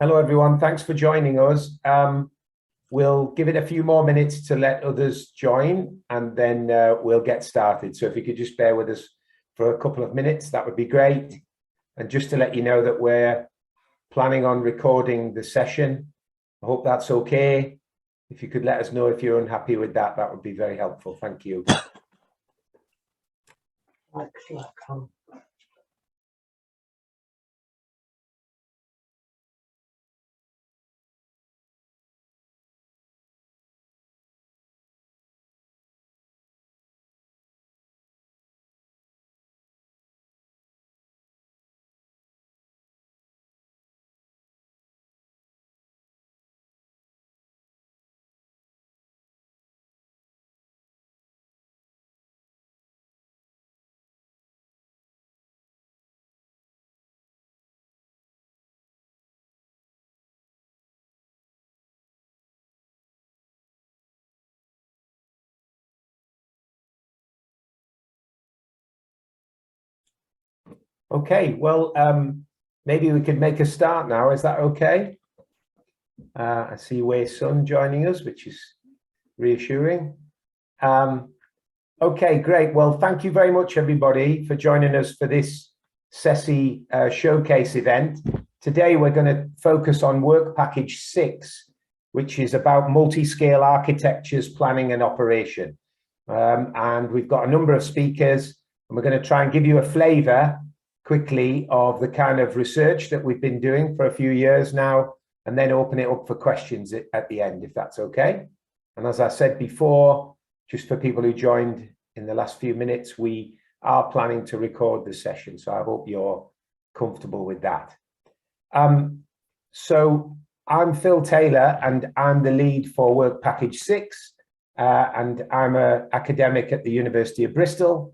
Hello, everyone. Thanks for joining us. We'll give it a few more minutes to let others join, and then we'll get started. So if you could just bear with us for a couple of minutes, that would be great. And just to let you know that we're planning on recording the session. I hope that's okay. If you could let us know if you're unhappy with that, that would be very helpful. Thank you. Okay, well, maybe we could make a start now. Is that okay? I see Wei Sun joining us, which is reassuring. Okay, great. Well, thank you very much, everybody, for joining us for this CESI showcase event. Today, we're going to focus on work package 6, which is about multi-scale architectures, planning and operation. And we've got a number of speakers, and we're going to try and give you a flavor quickly of the kind of research that we've been doing for a few years now, and then open it up for questions at the end, if that's okay. And as I said before, just for people who joined in the last few minutes, we are planning to record the session, so I hope you're comfortable with that. So I'm Phil Taylor, and I'm the lead for work package 6, and I'm an academic at the University of Bristol,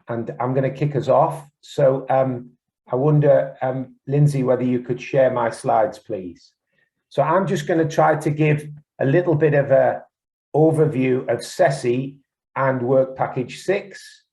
and I'm going to kick us off. So I wonder, Lindsay, whether you could share my slides, please. So I'm just going to try to give a little bit of an overview of CESI and work package 6.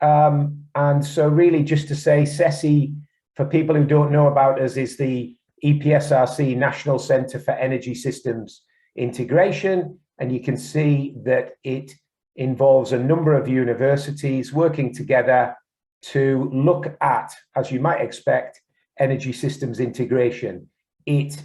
And so really just to say, CESI, for people who don't know about us, is the EPSRC National Centre for Energy Systems Integration. And you can see that it involves a number of universities working together to look at, as you might expect, energy systems integration. It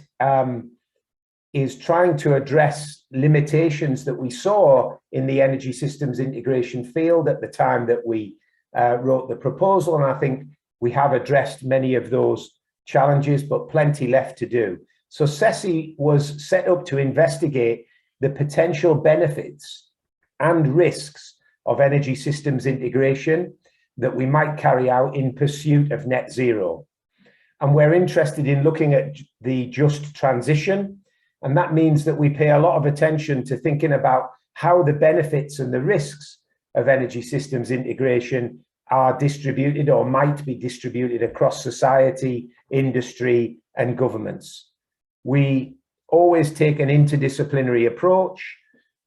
is trying to address limitations that we saw in the energy systems integration field at the time that we wrote the proposal. And I think we have addressed many of those challenges, but plenty left to do. So CESI was set up to investigate the potential benefits and risks of energy systems integration that we might carry out in pursuit of net zero. And we're interested in looking at the just transition. And that means that we pay a lot of attention to thinking about how the benefits and the risks of energy systems integration are distributed or might be distributed across society, industry, and governments. We always take an interdisciplinary approach,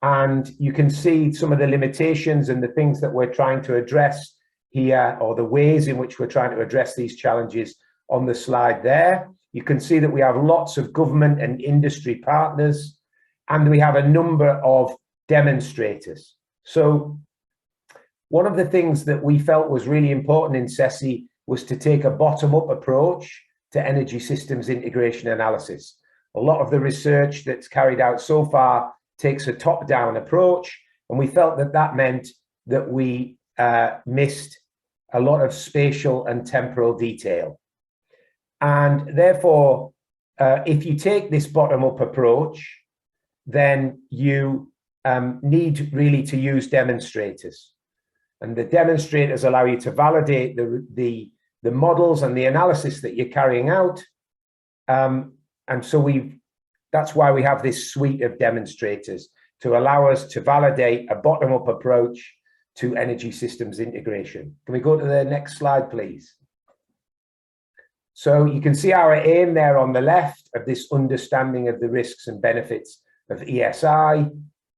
and you can see some of the limitations and the things that we're trying to address here, or the ways in which we're trying to address these challenges on the slide there. You can see that we have lots of government and industry partners, and we have a number of demonstrators. So one of the things that we felt was really important in CESI was to take a bottom-up approach to energy systems integration analysis. A lot of the research that's carried out so far takes a top-down approach, and we felt that that meant that we missed a lot of spatial and temporal detail. And therefore, if you take this bottom-up approach, then you need really to use demonstrators. And the demonstrators allow you to validate the models and the analysis that you're carrying out. And so that's why we have this suite of demonstrators to allow us to validate a bottom-up approach to energy systems integration. Can we go to the next slide, please? So you can see our aim there on the left of this understanding of the risks and benefits of ESI,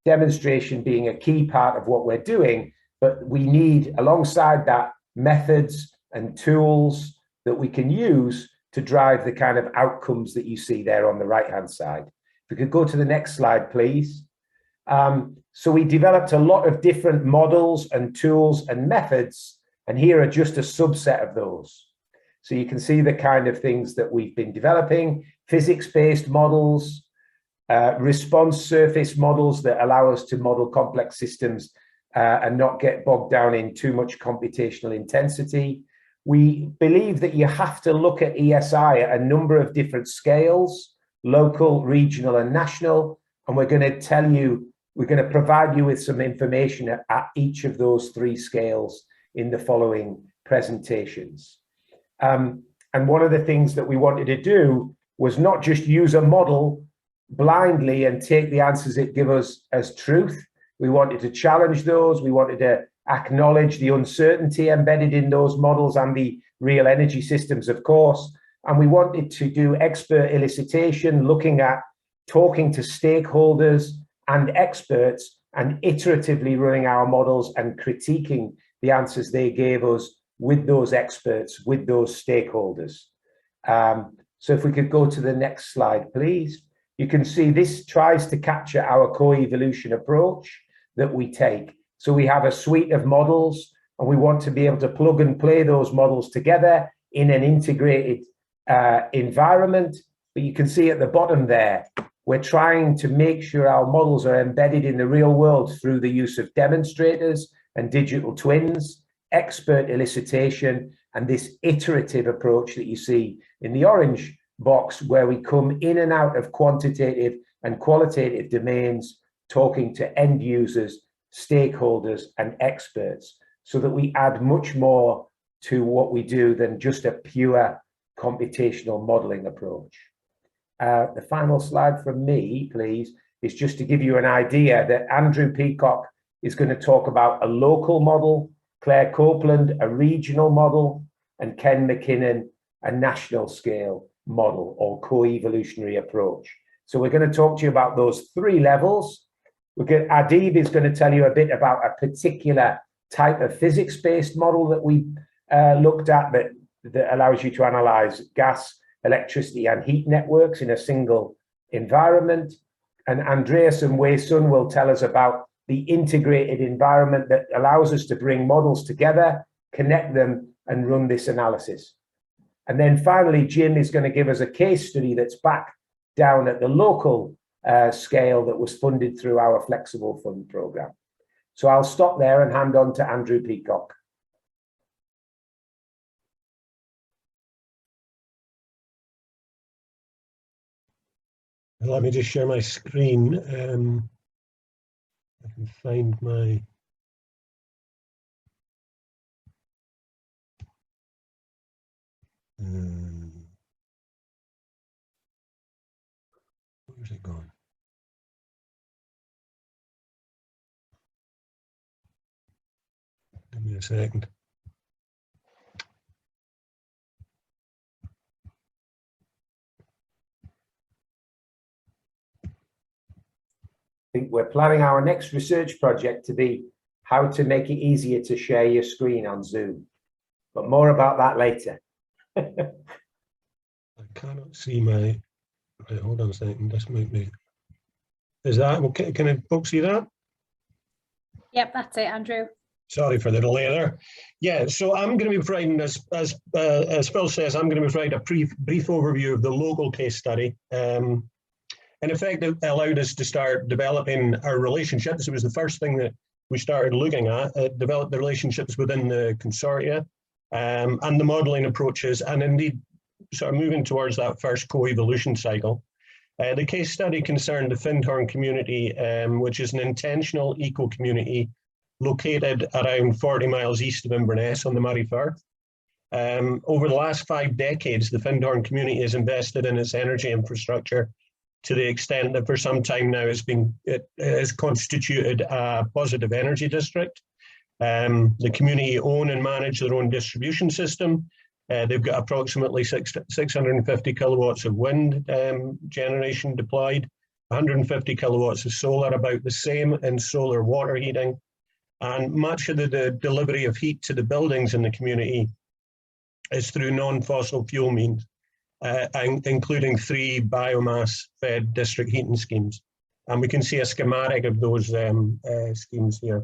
demonstration being a key part of what we're doing, but we need, alongside that, methods and tools that we can use to drive the kind of outcomes that you see there on the right-hand side. If we could go to the next slide, please. So we developed a lot of different models and tools and methods, and here are just a subset of those. So you can see the kind of things that we've been developing: physics-based models, response surface models that allow us to model complex systems and not get bogged down in too much computational intensity. We believe that you have to look at ESI at a number of different scales: local, regional, and national. And we're going to tell you, we're going to provide you with some information at each of those three scales in the following presentations. And one of the things that we wanted to do was not just use a model blindly and take the answers it gives us as truth. We wanted to challenge those. We wanted to acknowledge the uncertainty embedded in those models and the real energy systems, of course. And we wanted to do expert elicitation, looking at talking to stakeholders and experts and iteratively running our models and critiquing the answers they gave us with those experts, with those stakeholders. So if we could go to the next slide, please. You can see this tries to capture our co-evolution approach that we take. So we have a suite of models, and we want to be able to plug and play those models together in an integrated environment. But you can see at the bottom there, we're trying to make sure our models are embedded in the real world through the use of demonstrators and digital twins, expert elicitation, and this iterative approach that you see in the orange box, where we come in and out of quantitative and qualitative domains, talking to end users, stakeholders, and experts, so that we add much more to what we do than just a pure computational modeling approach. The final slide from me, please, is just to give you an idea that Andrew Peacock is going to talk about a local model, Claire Copeland a regional model, and Ken McKinnon a national scale model or co-evolutionary approach. So we're going to talk to you about those three levels. Adib is going to tell you a bit about a particular type of physics-based model that we looked at that allows you to analyze gas, electricity, and heat networks in a single environment. And Andreas and Wei Sun will tell us about the integrated environment that allows us to bring models together, connect them, and run this analysis. And then finally, Jim is going to give us a case study that's back down at the local scale that was funded through our Flexible Fund program. So I'll stop there and hand on to Andrew Peacock. Let me just share my screen. I can find my... where's it gone? Give me a second. I think we're planning our next research project to be how to make it easier to share your screen on Zoom, but more about that later. I cannot see my... Right, hold on a second, this might be... Is that okay? Can folks see that? Yep, that's it, Andrew. Sorry for the delay there. Yeah, so I'm going to be providing, as Phil says, I'm going to be providing a brief overview of the local case study. In effect, it allowed us to start developing our relationships. It was the first thing that we started looking at, develop the relationships within the consortia and the modelling approaches, and indeed sort of moving towards that first co-evolution cycle. The case study concerned the Findhorn community, which is an intentional eco-community located around 40 miles east of Inverness on the Moray Firth. Over the last 5 decades, the Findhorn community has invested in its energy infrastructure to the extent that for some time now it has constituted a positive energy district. The community own and manage their own distribution system. They've got approximately 650 kilowatts of wind generation deployed, 150 kilowatts of solar, about the same in solar water heating. And much of the delivery of heat to the buildings in the community is through non-fossil fuel means. including 3 biomass-fed district heating schemes. And we can see a schematic of those schemes here.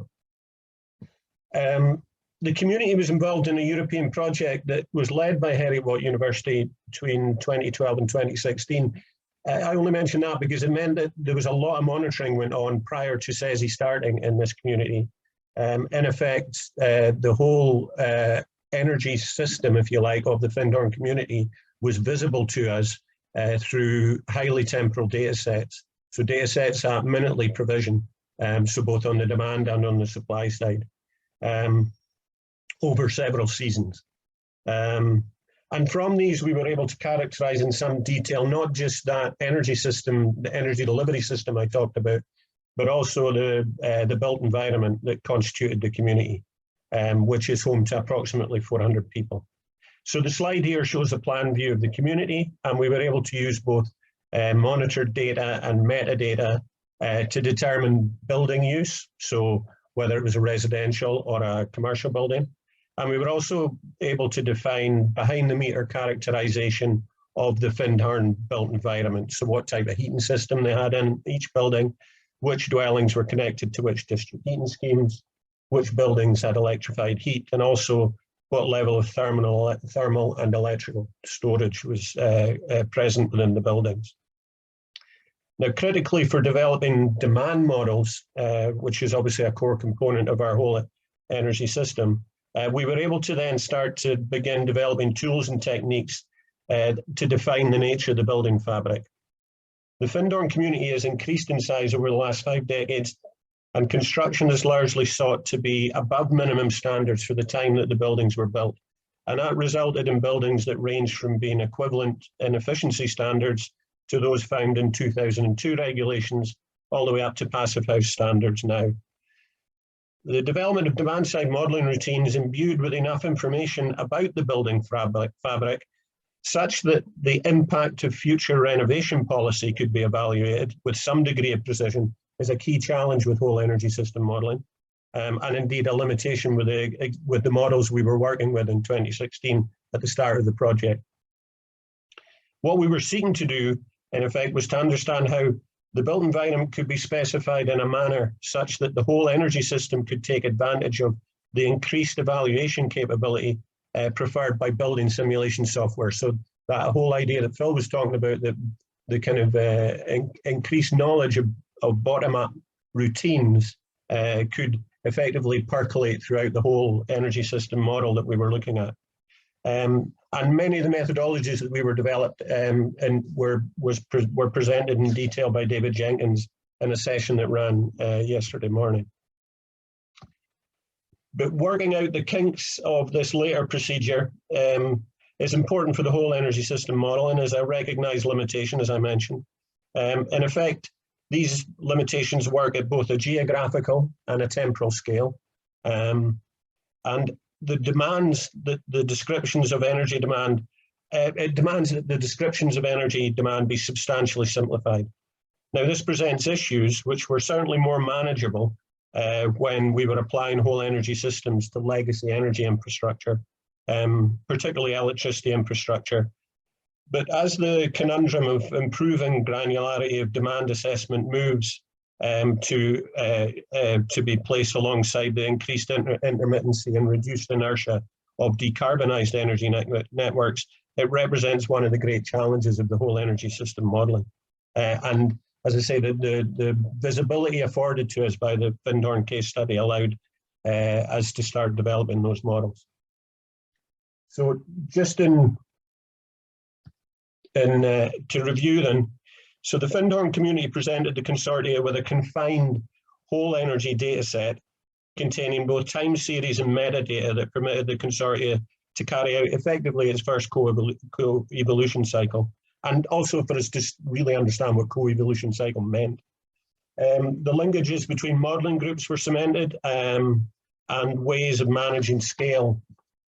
The community was involved in a European project that was led by Heriot-Watt University between 2012 and 2016. I only mention that because it meant that there was a lot of monitoring went on prior to CESI starting in this community. In effect, the whole energy system, if you like, of the Findhorn community was visible to us through highly temporal data sets. So data sets at minutely provision, so both on the demand and on the supply side, over several seasons. And from these, we were able to characterize in some detail, not just that energy system, the energy delivery system I talked about, but also the built environment that constituted the community, which is home to approximately 400 people. So the slide here shows a plan view of the community, and we were able to use both monitored data and metadata to determine building use, so whether it was a residential or a commercial building. And we were also able to define behind-the-meter characterization of the Findhorn built environment, so what type of heating system they had in each building, which dwellings were connected to which district heating schemes, which buildings had electrified heat, and also what level of thermal and electrical storage was present within the buildings. Now, critically for developing demand models, which is obviously a core component of our whole energy system, we were able to then start to begin developing tools and techniques to define the nature of the building fabric. The Findhorn community has increased in size over the last 5 decades, and construction is largely sought to be above minimum standards for the time that the buildings were built. And that resulted in buildings that range from being equivalent in efficiency standards to those found in 2002 regulations, all the way up to passive house standards now. The development of demand-side modelling routines imbued with enough information about the building fabric such that the impact of future renovation policy could be evaluated with some degree of precision is a key challenge with whole energy system modelling, and indeed a limitation with the models we were working with in 2016 at the start of the project. What we were seeking to do, in effect, was to understand how the built environment could be specified in a manner such that the whole energy system could take advantage of the increased evaluation capability preferred by building simulation software. So that whole idea that Phil was talking about, the kind of increased knowledge of bottom-up routines could effectively percolate throughout the whole energy system model that we were looking at. And many of the methodologies that we were developed and were presented in detail by David Jenkins in a session that ran yesterday morning. But working out the kinks of this later procedure is important for the whole energy system model and is a recognized limitation, as I mentioned. In effect, these limitations work at both a geographical and a temporal scale. And the demands, the descriptions of energy demand, it demands that the descriptions of energy demand be substantially simplified. Now, this presents issues which were certainly more manageable when we were applying whole energy systems to legacy energy infrastructure, particularly electricity infrastructure. But as the conundrum of improving granularity of demand assessment moves to be placed alongside the increased intermittency and reduced inertia of decarbonised energy networks, it represents one of the great challenges of the whole energy system modelling. And as I say, the visibility afforded to us by the Findhorn case study allowed us to start developing those models. So just to review then, so the Findhorn community presented the consortia with a confined whole energy data set containing both time series and metadata that permitted the consortia to carry out effectively its first co-evolution cycle, and also for us to really understand what co-evolution cycle meant. The linkages between modelling groups were cemented and ways of managing scale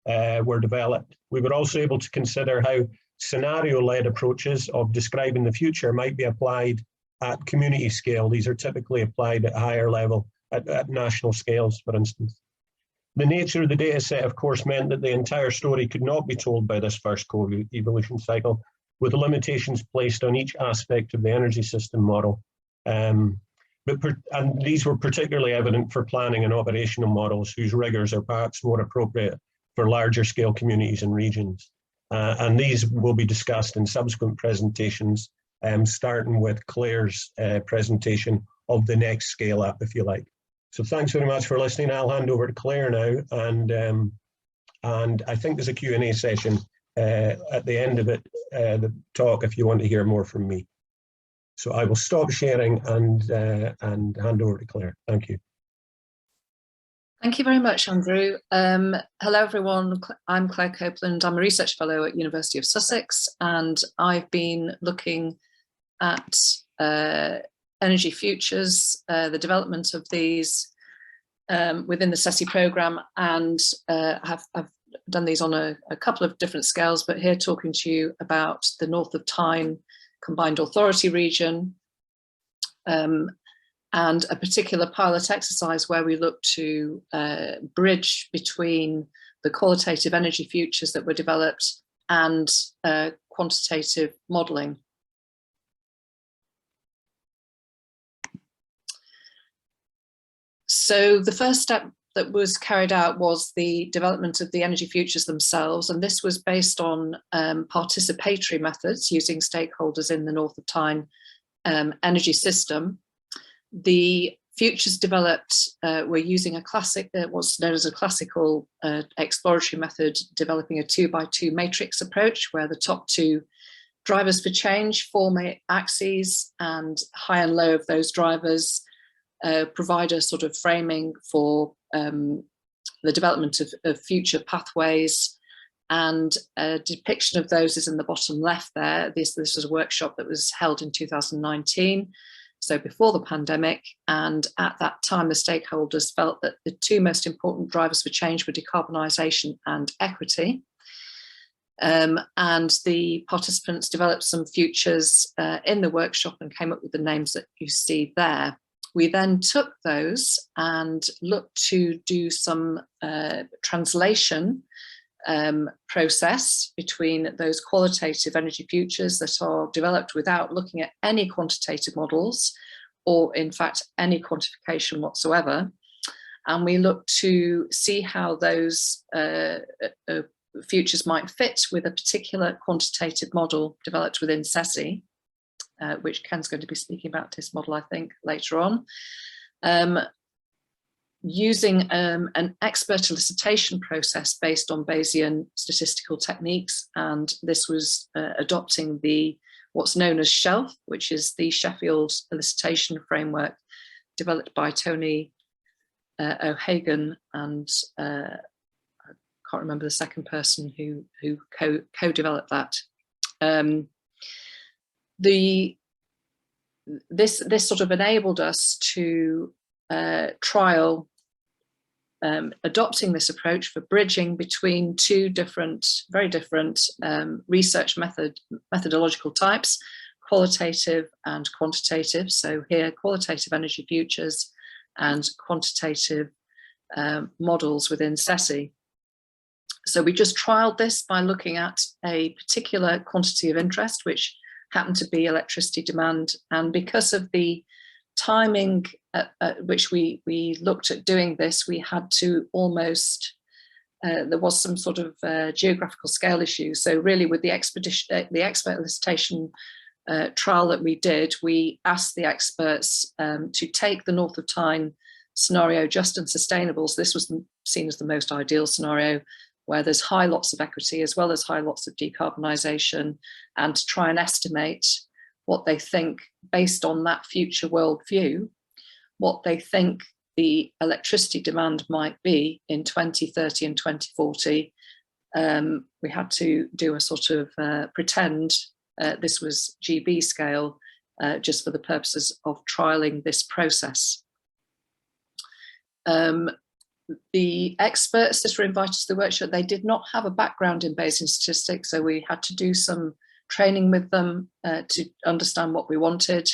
were developed. We were also able to consider how scenario-led approaches of describing the future might be applied at community scale. These are typically applied at a higher level, at national scales, for instance. The nature of the data set, of course, meant that the entire story could not be told by this first co-evolution cycle. with the limitations placed on each aspect of the energy system model. And these were particularly evident for planning and operational models whose rigors are perhaps more appropriate for larger scale communities and regions. And these will be discussed in subsequent presentations, starting with Claire's presentation of the next scale up, if you like. So thanks very much for listening. I'll hand over to Claire now, and I think there's a Q&A session at the end of it, the talk, if you want to hear more from me. So I will stop sharing and hand over to Claire. Thank you. Thank you very much, Andrew. Hello, everyone. I'm Claire Copeland. I'm a research fellow at University of Sussex, and I've been looking at energy futures, the development of these within the CESI programme, and I've done these on a couple of different scales, but here talking to you about the North of Tyne Combined Authority region, and a particular pilot exercise where we look to bridge between the qualitative energy futures that were developed and quantitative modelling. So the first step that was carried out was the development of the energy futures themselves, and this was based on participatory methods using stakeholders in the North of Tyne energy system. The futures developed were using a classic, what's known as a classical exploratory method, developing a 2x2 matrix approach, where the top two drivers for change form axes, and high and low of those drivers provide a sort of framing for the development of future pathways, and a depiction of those is in the bottom left there. This was a workshop that was held in 2019, so before the pandemic, and at that time the stakeholders felt that the two most important drivers for change were decarbonisation and equity. And the participants developed some futures in the workshop and came up with the names that you see there. We then took those and looked to do some translation process between those qualitative energy futures that are developed without looking at any quantitative models, or in fact any quantification whatsoever. And we looked to see how those futures might fit with a particular quantitative model developed within CESI, which Ken's going to be speaking about his model, I think, later on. Using an expert elicitation process based on Bayesian statistical techniques, and this was adopting what's known as SHELF, which is the Sheffield elicitation framework developed by Tony O'Hagan, and I can't remember the second person who co-developed that. This sort of enabled us to trial adopting this approach for bridging between two very different research methodological types, qualitative and quantitative. So here, qualitative energy futures and quantitative models within CESI. So we just trialed this by looking at a particular quantity of interest, which happened to be electricity demand. And because of the timing at which we looked at doing this, we had to almost, there was some sort of geographical scale issue. So really with the expert elicitation trial that we did, we asked the experts to take the North of Tyne scenario, just and sustainable. So this was seen as the most ideal scenario, where there's high lots of equity as well as high lots of decarbonisation, and to try and estimate what they think, based on that future worldview, what they think the electricity demand might be in 2030 and 2040. We had to do a sort of pretend this was GB scale, just for the purposes of trialling this process. The experts that were invited to the workshop, they did not have a background in Bayesian statistics, so we had to do some training with them to understand what we wanted.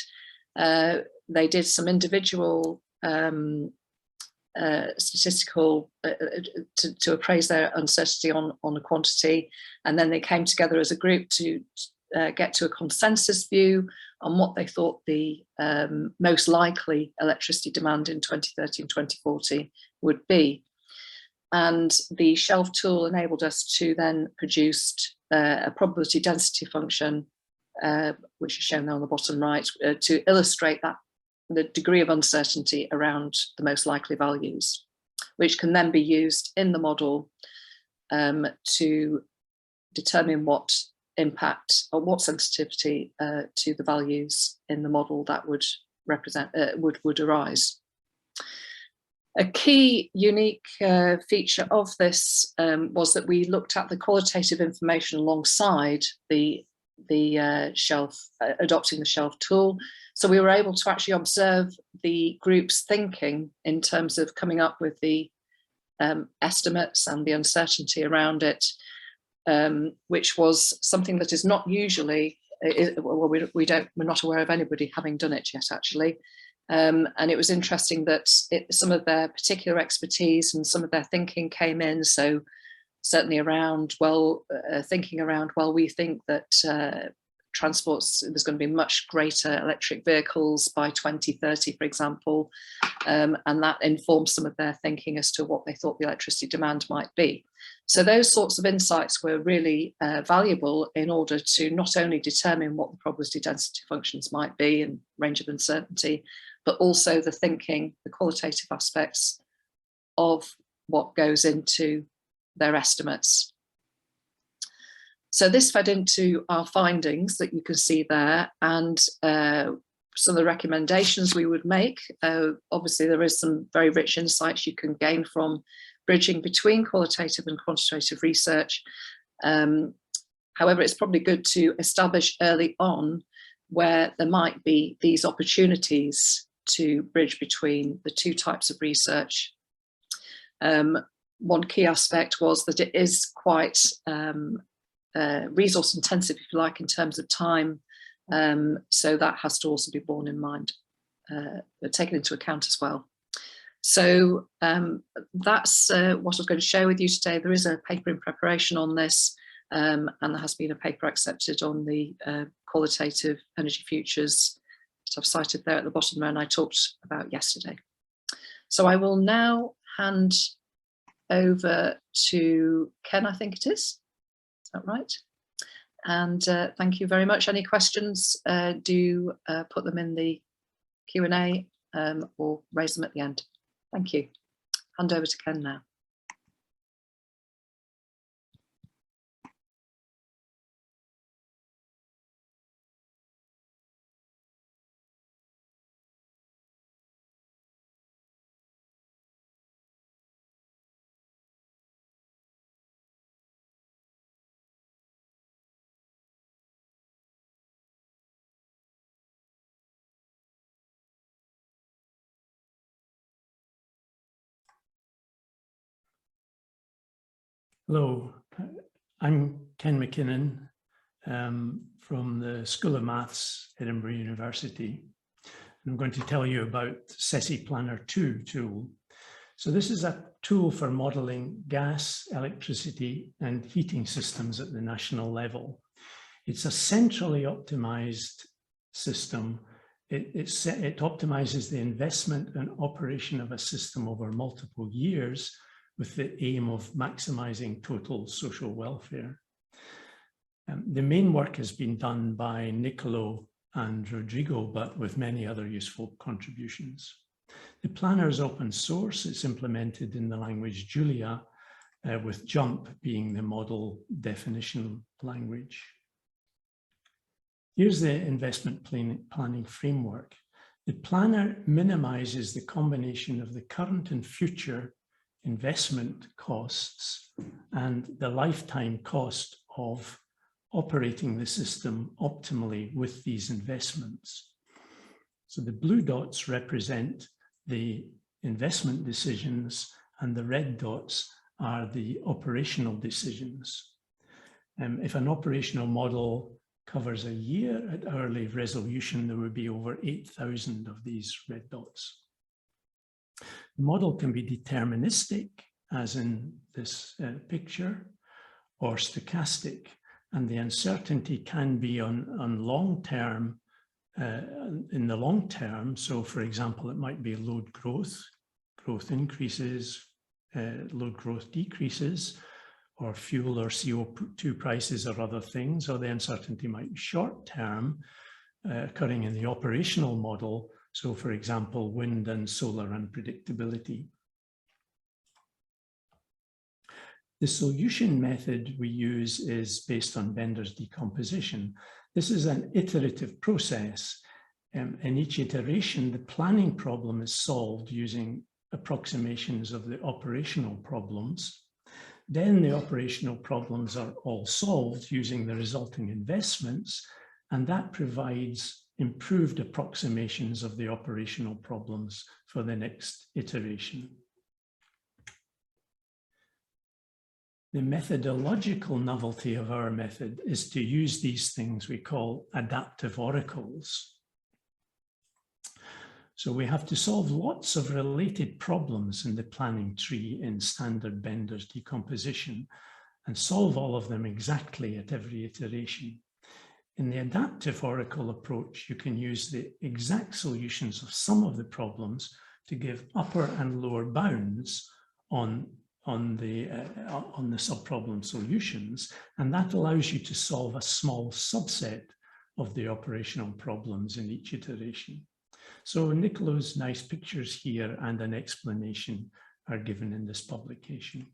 They did some individual statistical to appraise their uncertainty on a quantity, and then they came together as a group to get to a consensus view on what they thought the most likely electricity demand in 2030 and 2040 would be. And the shelf tool enabled us to then produce a probability density function, which is shown there on the bottom right, to illustrate that the degree of uncertainty around the most likely values, which can then be used in the model to determine what impact or what sensitivity to the values in the model that would represent would arise. A key unique feature of this was that we looked at the qualitative information alongside the shelf, adopting the shelf tool. So we were able to actually observe the group's thinking in terms of coming up with the estimates and the uncertainty around it, which was something that is not usually, well, we're not aware of anybody having done it yet, actually. And it was interesting that some of their particular expertise and some of their thinking came in. So certainly around, well, thinking around, well, we think that transports, there's going to be much greater electric vehicles by 2030, for example, and that informed some of their thinking as to what they thought the electricity demand might be. So those sorts of insights were really valuable in order to not only determine what the probability density functions might be and range of uncertainty, but also the thinking, the qualitative aspects of what goes into their estimates. So this fed into our findings that you can see there, and some of the recommendations we would make. Obviously, there is some very rich insights you can gain from bridging between qualitative and quantitative research. However, it's probably good to establish early on where there might be these opportunities to bridge between the two types of research. One key aspect was that it is quite resource intensive, if you like, in terms of time. So that has to also be borne in mind, taken into account as well. So that's what I was going to share with you today. There is a paper in preparation on this, and there has been a paper accepted on the qualitative energy futures that I've cited there at the bottom there, and I talked about yesterday. So I will now hand over to Ken, I think it is. Is that right? And thank you very much. Any questions, do put them in the Q&A or raise them at the end. Thank you. Hand over to Ken now. Hello, I'm Ken McKinnon from the School of Maths, Edinburgh University. I'm going to tell you about CESI Planner 2 tool. So this is a tool for modelling gas, electricity and heating systems at the national level. It's a centrally optimised system. It optimises the investment and operation of a system over multiple years with the aim of maximising total social welfare. The main work has been done by Nicolo and Rodrigo, but with many other useful contributions. The planner is open source. It's implemented in the language Julia, with JUMP being the model definition language. Here's the investment planning framework. The planner minimises the combination of the current and future investment costs and the lifetime cost of operating the system optimally with these investments. So the blue dots represent the investment decisions and the red dots are the operational decisions. If an operational model covers a year at hourly resolution, there would be over 8,000 of these red dots. The model can be deterministic, as in this picture, or stochastic, and the uncertainty can be on long term, in the long term. So for example, it might be load growth increases, load growth decreases, or fuel or CO2 prices or other things, or the uncertainty might be short term, occurring in the operational model. So for example, wind and solar unpredictability. The solution method we use is based on Bender's decomposition. This is an iterative process. In each iteration, the planning problem is solved using approximations of the operational problems. Then the operational problems are all solved using the resulting investments, and that provides improved approximations of the operational problems for the next iteration. The methodological novelty of our method is to use these things we call adaptive oracles. So we have to solve lots of related problems in the planning tree in standard Bender's decomposition and solve all of them exactly at every iteration. In the adaptive oracle approach, you can use the exact solutions of some of the problems to give upper and lower bounds on the subproblem solutions, and that allows you to solve a small subset of the operational problems in each iteration. So Nicolo's nice pictures here and an explanation are given in this publication.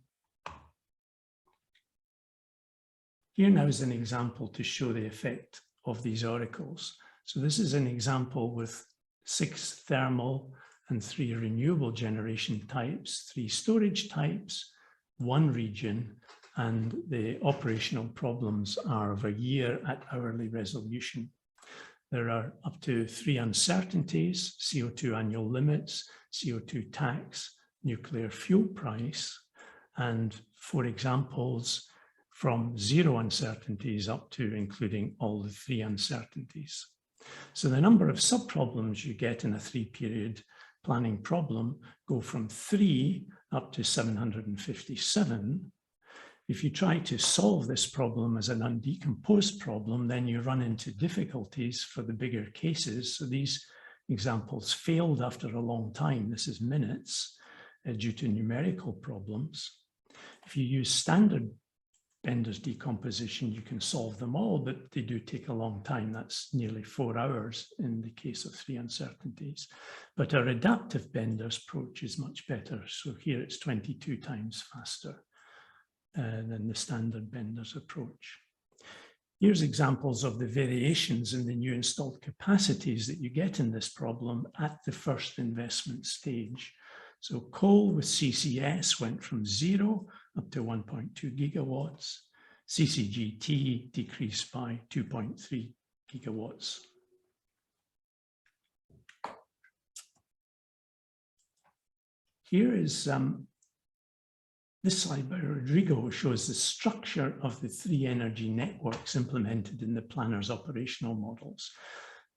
Here now is an example to show the effect of these oracles. So this is an example with 6 thermal and 3 renewable generation types, 3 storage types, 1 region, and the operational problems are of a year at hourly resolution. There are up to 3 uncertainties: CO2 annual limits, CO2 tax, nuclear fuel price, and 4 examples from 0 uncertainties up to including all the 3 uncertainties. So the number of subproblems you get in a 3-period planning problem go from 3 up to 757. If you try to solve this problem as an undecomposed problem, then you run into difficulties for the bigger cases. So these examples failed after a long time. This is minutes due to numerical problems. If you use standard Bender's decomposition, you can solve them all, but they do take a long time. That's nearly 4 hours in the case of 3 uncertainties. But our adaptive Bender's approach is much better. So here it's 22 times faster than the standard Bender's approach. Here's examples of the variations in the new installed capacities that you get in this problem at the first investment stage. So coal with CCS went from 0 up to 1.2 gigawatts. CCGT decreased by 2.3 gigawatts. Here is this slide by Rodrigo shows the structure of the 3 energy networks implemented in the planner's operational models.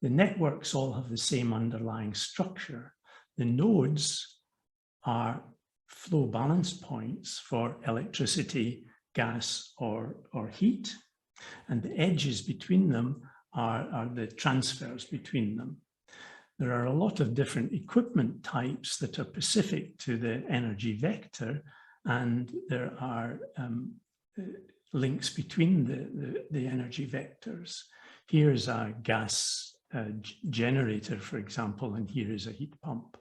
The networks all have the same underlying structure. The nodes are flow balance points for electricity, gas, or heat, and the edges between them are the transfers between them. There are a lot of different equipment types that are specific to the energy vector, and there are links between the energy vectors. Here's a gas generator, for example, and here is a heat pump.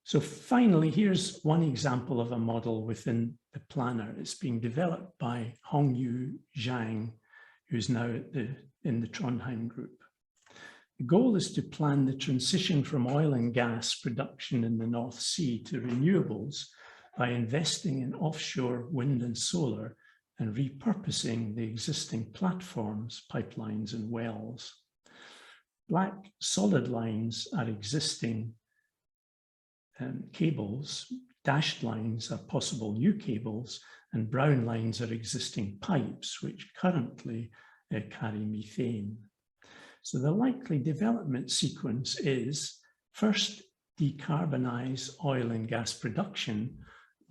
So finally, here's one example of a model within the planner. It's being developed by Hongyu Zhang, who's now in the Trondheim group. The goal is to plan the transition from oil and gas production in the North Sea to renewables by investing in offshore wind and solar and repurposing the existing platforms, pipelines, and wells. Black solid lines are existing cables, dashed lines are possible new cables, and brown lines are existing pipes which currently carry methane. So the likely development sequence is first decarbonize oil and gas production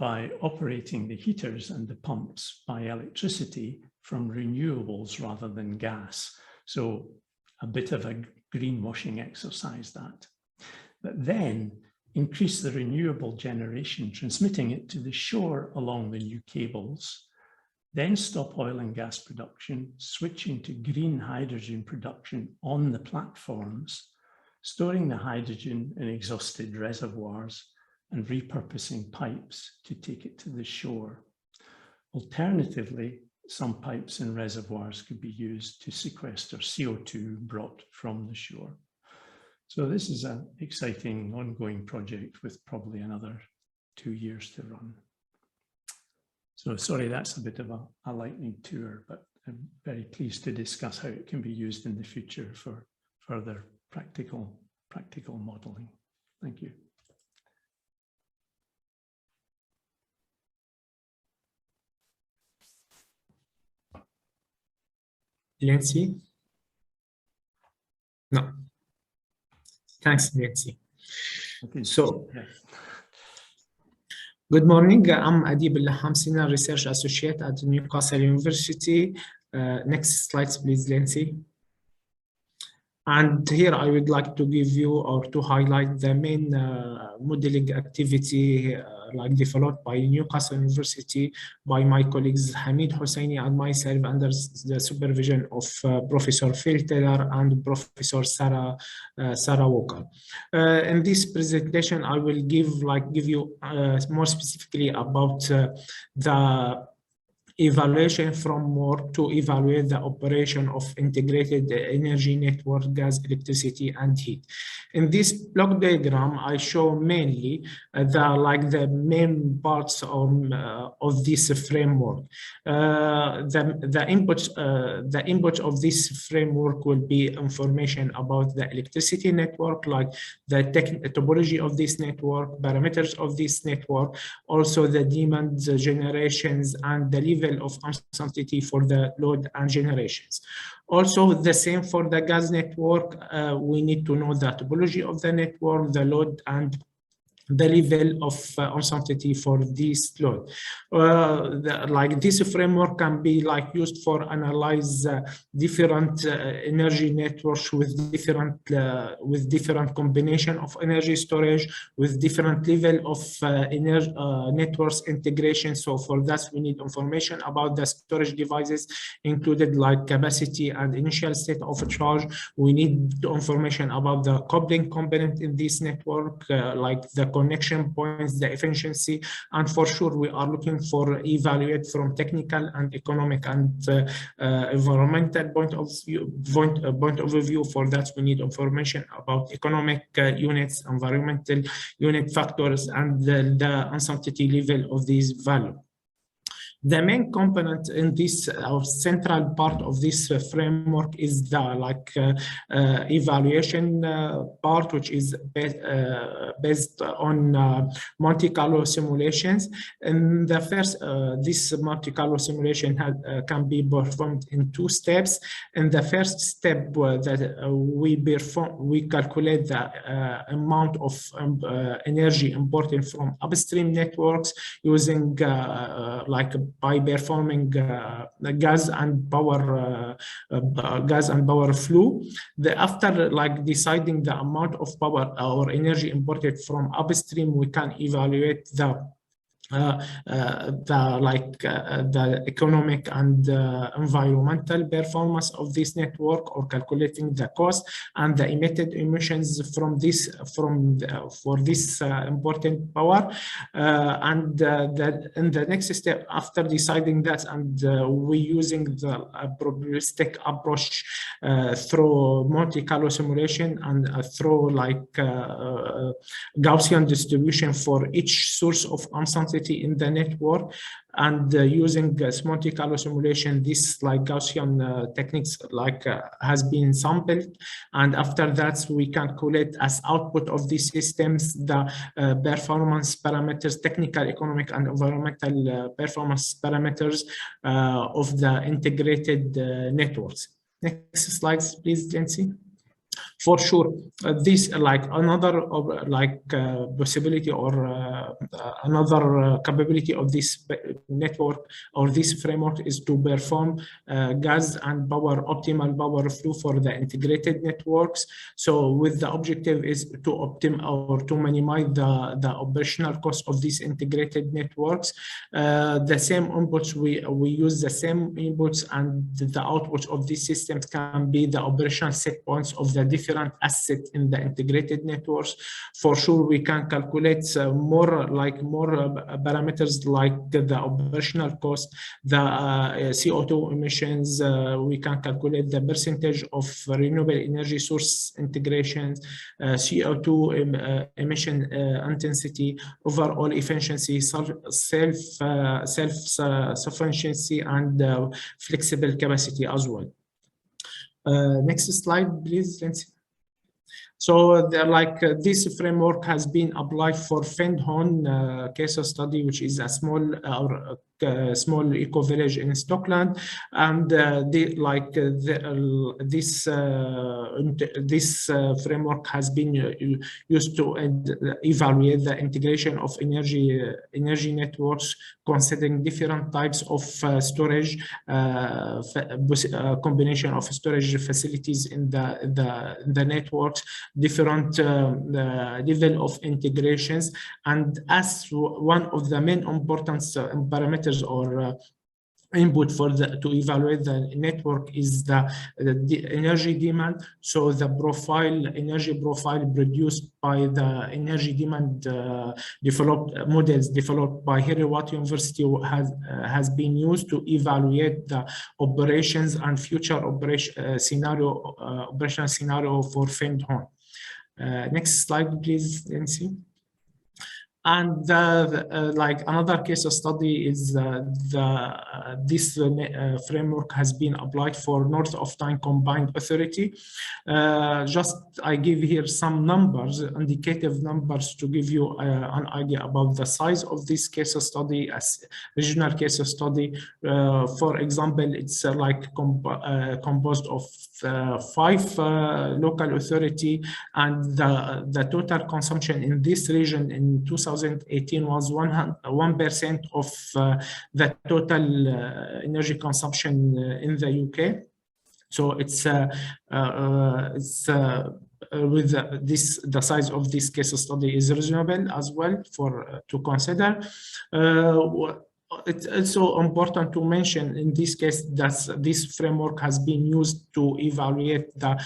by operating the heaters and the pumps by electricity from renewables rather than gas. So a bit of a greenwashing exercise, that. But then increase the renewable generation, transmitting it to the shore along the new cables, then stop oil and gas production, switching to green hydrogen production on the platforms, storing the hydrogen in exhausted reservoirs, and repurposing pipes to take it to the shore. Alternatively, some pipes and reservoirs could be used to sequester CO2 brought from the shore. So this is an exciting ongoing project with probably another 2 years to run. So sorry, that's a bit of a lightning tour, but I'm very pleased to discuss how it can be used in the future for further practical modeling. Thank you. Nancy? No. Thanks, Nancy. Okay. So, yeah. good morning. I'm Adib Al-Laham, Senior Research Associate at Newcastle University. Next slides, please, Nancy. And here I would like to give you or to highlight the main modeling activity like developed by Newcastle University by my colleagues Hamid Hosseini and myself under the supervision of Professor Phil Taylor and Professor Sarah Walker. In this presentation, I will give you more specifically about the evaluation framework to evaluate the operation of integrated energy network, gas, electricity, and heat. In this block diagram, I show mainly the main parts of this framework. The input of this framework will be information about the electricity network, like the topology of this network, parameters of this network, also the demand generations and the level of uncertainty for the load and generations. Also, the same for the gas network. We need to know the topology of the network, the load, and the level of uncertainty for this load. This framework can be used for analyze different energy networks with different combination of energy storage, with different level of energy networks integration. So for that, we need information about the storage devices included, like capacity and initial state of charge. We need information about the coupling component in this network, like the connection points, the efficiency, and for sure we are looking for evaluate from technical and economic and environmental point of view. For that, we need information about economic units, environmental unit factors, and the uncertainty level of these values. The main component in this central part of this framework is the evaluation part, which is based on Monte Carlo simulations. And the first, this Monte Carlo simulation can be performed in 2 steps. And the first step that we calculate the amount of energy imported from upstream networks using by performing gas and power flow. After deciding the amount of power or energy imported from upstream, we can evaluate the economic and environmental performance of this network, or calculating the cost and the emitted emissions for this important power. And in the next step, after deciding that, and we using the probabilistic approach through Monte Carlo simulation and through Gaussian distribution for each source of uncertainty in the network, and using Monte Carlo simulation, this Gaussian techniques has been sampled, and after that we calculate as output of these systems the performance parameters, technical, economic, and environmental performance parameters of the integrated networks. Next slides, please, Nancy. For sure, this like another possibility or another capability of this network or this framework is to perform gas and power optimal power flow for the integrated networks. So with the objective is to to minimize the operational cost of these integrated networks. The same inputs, we use the same inputs, and the outputs of these systems can be the operational set points of the different assets in the integrated networks. For sure, we can calculate more parameters like the operational cost, the CO2 emissions. We can calculate the percentage of renewable energy source integrations, CO2 emission intensity, overall efficiency, self-sufficiency, and flexible capacity as well. Next slide, please, Lindsay. So this framework has been applied for Fendhorn case study, which is a small eco village in Stockholm, and this framework has been used to evaluate the integration of energy networks, considering different types of storage, combination of storage facilities in the networks, different level of integrations, and as one of the main important parameters or input to evaluate the network is the energy demand. So the energy profile produced by the energy demand models developed by Harvard University has been used to evaluate the operations and future operational scenario for Fendhorn. Next slide, please, Nancy. And another case study is this framework has been applied for North of Tyne Combined Authority. Just I give here some numbers, indicative numbers, to give you an idea about the size of this case study as regional case study. For example, it's composed of 5 local authority, and the total consumption in this region in 2018 was 1% of the total energy consumption in the UK. So it's with the size of this case study is reasonable as well to consider. It's also important to mention in this case that this framework has been used to evaluate the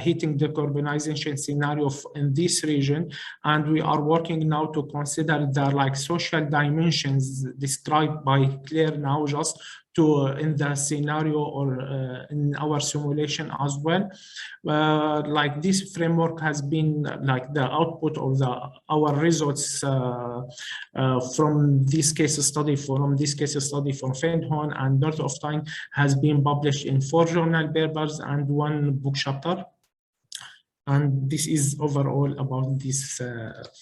heating decarbonization scenario in this region, and we are working now to consider the social dimensions described by Claire now just in the scenario or in our simulation as well. This framework has been the output of our results from this case study from Fendhorn and North of Tyne has been published in 4 journal papers and 1 book chapter. And this is overall about this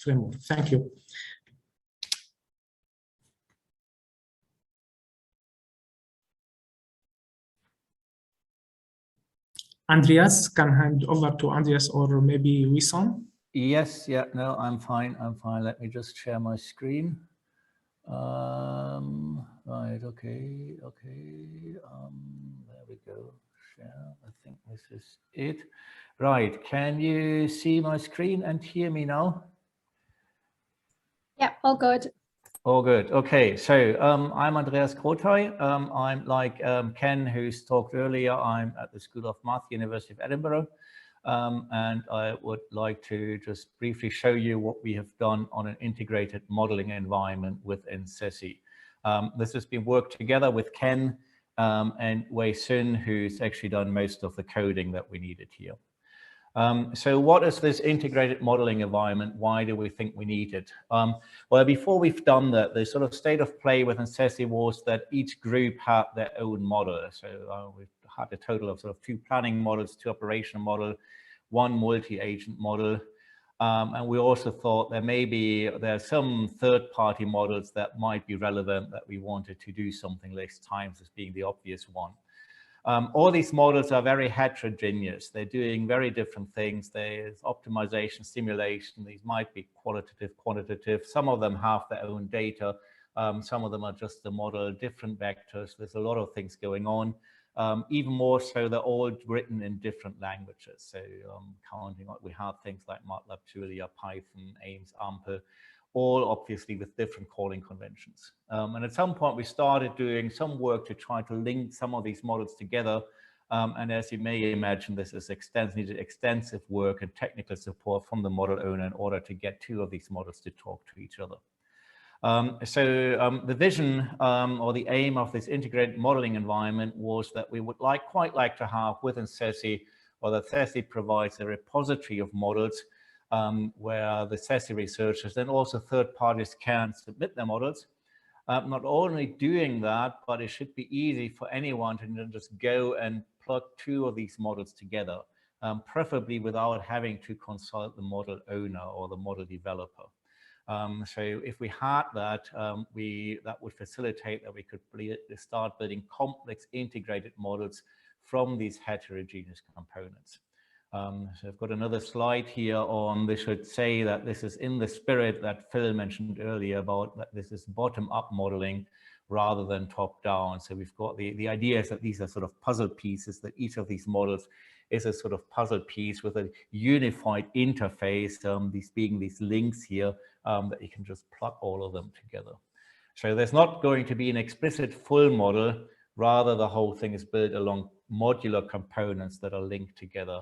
framework. Thank you. Andreas, can hand over to Andreas or maybe Wissam? Yes, yeah, no, I'm fine. Let me just share my screen. Right, okay. There we go. Share, I think this is it. Right, can you see my screen and hear me now? Yep, all good. All good. Okay, so I'm Andreas Grothey. I'm like Ken, who's talked earlier. I'm at the School of Math, University of Edinburgh, and I would like to just briefly show you what we have done on an integrated modeling environment within CESI. This has been worked together with Ken and Wei Sun, who's actually done most of the coding that we needed here. So what is this integrated modeling environment? Why do we think we need it? Well, before we've done that, the sort of state of play within CESI was that each group had their own model. So we've had a total of sort of 2 planning models, 2 operational model, 1 multi-agent model. And we also thought there are some third-party models that might be relevant that we wanted to do something less times as being the obvious one. All these models are very heterogeneous. They're doing very different things. There's optimization, simulation. These might be qualitative, quantitative. Some of them have their own data. Some of them are just the model, different vectors. There's a lot of things going on. Even more so, they're all written in different languages. So counting on, we have things like MATLAB, Julia, Python, AIMS, AMPL, all obviously with different calling conventions. And at some point we started doing some work to try to link some of these models together. And as you may imagine, this is needed extensive work and technical support from the model owner in order to get two of these models to talk to each other. The vision or the aim of this integrated modeling environment was that we would quite like to have within CESI, or that CESI provides a repository of models where the CESI researchers and also third parties can submit their models. Not only doing that, but it should be easy for anyone to just go and plug two of these models together, preferably without having to consult the model owner or the model developer. So if we had that, that would facilitate that we could start building complex integrated models from these heterogeneous components. So I've got another slide here on, this should say that this is in the spirit that Phil mentioned earlier about that this is bottom-up modeling rather than top-down. So we've got the idea is that these are sort of puzzle pieces, that each of these models is a sort of puzzle piece with a unified interface, these being these links here, that you can just plug all of them together. So there's not going to be an explicit full model, rather the whole thing is built along modular components that are linked together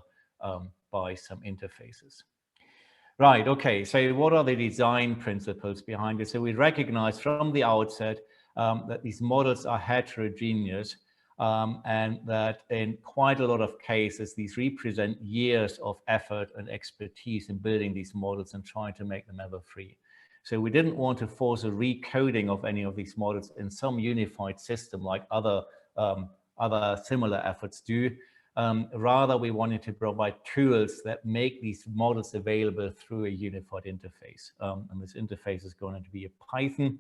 by some interfaces. Right, okay, so what are the design principles behind it? So we recognize from the outset that these models are heterogeneous, and that in quite a lot of cases, these represent years of effort and expertise in building these models and trying to make them ever free. So we didn't want to force a recoding of any of these models in some unified system like other similar efforts do. Rather, we wanted to provide tools that make these models available through a unified interface. And this interface is going to be a Python.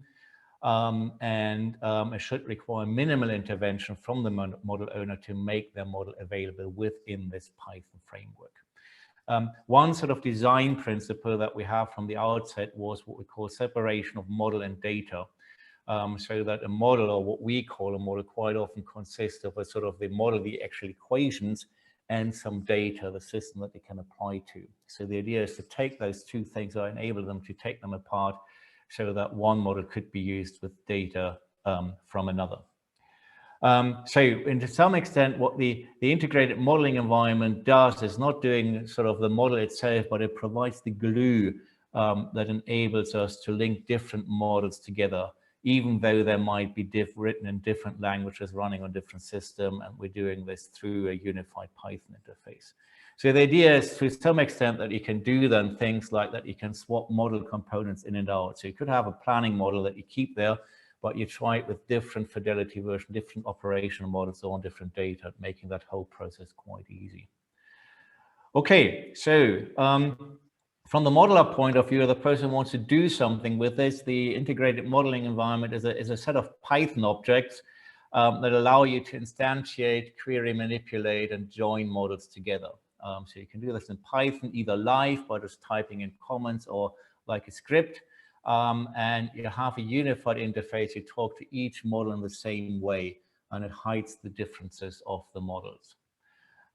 It should require minimal intervention from the model owner to make their model available within this Python framework. One sort of design principle that we have from the outset was what we call separation of model and data. So that a model, or what we call a model, quite often consists of a sort of the model, the actual equations, and some data, the system that they can apply to. So the idea is to take those two things or enable them to take them apart, so that one model could be used with data from another. And to some extent, what the integrated modeling environment does is not doing sort of the model itself, but it provides the glue that enables us to link different models together, even though they might be written in different languages, running on different systems, and we're doing this through a unified Python interface. So the idea is, to some extent, that you can do then things like that you can swap model components in and out. So you could have a planning model that you keep there, but you try it with different fidelity version, different operational models on different data, making that whole process quite easy. Okay, so from the modeler point of view, the person wants to do something with this. The integrated modeling environment is a set of Python objects that allow you to instantiate, query, manipulate, and join models together. So you can do this in Python, either live by just typing in comments or like a script. And you have a unified interface. You talk to each model in the same way, and it hides the differences of the models.